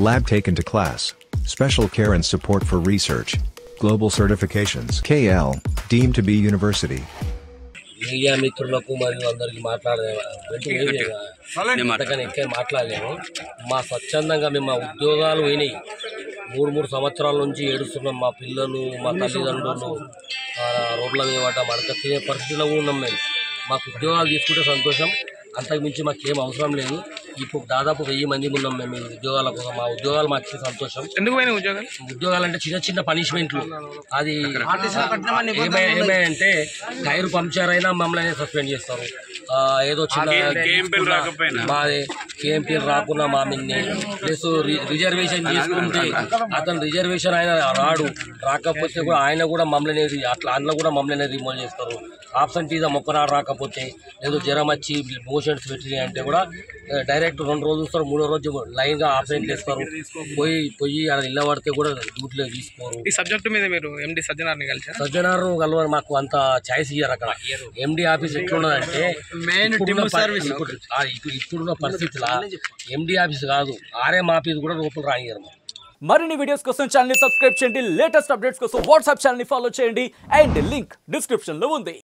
Lab taken to class. Special care and support for research. Global certifications. KL, deemed to be university. Media మిత్రులకు మరియు అందరికి మాట్లాడలేము. మా స్వచ్ఛందంగా మేము మా ఉద్యోగాలు పోయినాయి. మూడు సంవత్సరాల నుంచి ఏడుస్తున్నాం. మా పిల్లలు, మా తల్లిదండ్రులు రోడ్ల మీద మడక తినే పరిస్థితిలో ఉన్నాం. మేము మాకు ఉద్యోగాలు తీసుకుంటే సంతోషం, అంతకు మించి మాకేం అవసరం లేదు. ఇప్పుడు దాదాపు 1000 మంది ఉన్నాం మేము ఈ ఉద్యోగాల కోసం. మా ఉద్యోగాలు మాకు సంతోషం. ఉద్యోగాలు అంటే చిన్న పనిష్మెంట్లు. అది ఏమైందంటే టైర్ పంక్చర్ అయినా మమ్మల్ని సస్పెండ్ చేస్తారు. ఏదో చిన్న మాది కేఎంపీలు రాకున్నా మా మిన్ని ప్లస్ రిజర్వేషన్ తీసుకుంటే అతను రిజర్వేషన్ ఆయన రాకపోతే కూడా ఆయన కూడా మమ్మల్ని అట్లా అందులో కూడా మమ్మల్ని రిమూవ్ చేస్తారు. ఆబ్సెంటీజం ఒక్కనాడు రాకపోతే ఏదో జ్వరం వచ్చి మోషన్స్ పెట్టినాయి అంటే కూడా డైరెక్ట్ 2 రోజులు చూస్తారు, 3వ రోజు లైన్గా ఆబ్సెంట్ చేస్తారు. పోయి అక్కడ ఇళ్ళ పడితే కూడా డ్యూటీలో తీసుకోరు. ఈ సబ్జెక్టు మీద మీరు ఎండి సజ్జనారు కలవరు, మాకు అంత ఛాయిస్ ఇయ్యారు. అక్కడ ఎండి ఆఫీస్ ఎట్లున్నదంటే ఇప్పుడున్న పరిస్థితిలో ఎండి ఆఫీస్ కాదు, ఆర్ఎం ఆఫీస్ కూడా లోపల రానియరు. మరిన్ని వీడియోస్ కోసం ఛానల్ ని సబ్స్క్రైబ్ చేయండి. లేటెస్ట్ అప్డేట్స్ కోసం వాట్సాప్ ఛానల్ ని ఫాలో చేయండి. అండ్ లింక్ డిస్క్రిప్షన్ లో ఉంది.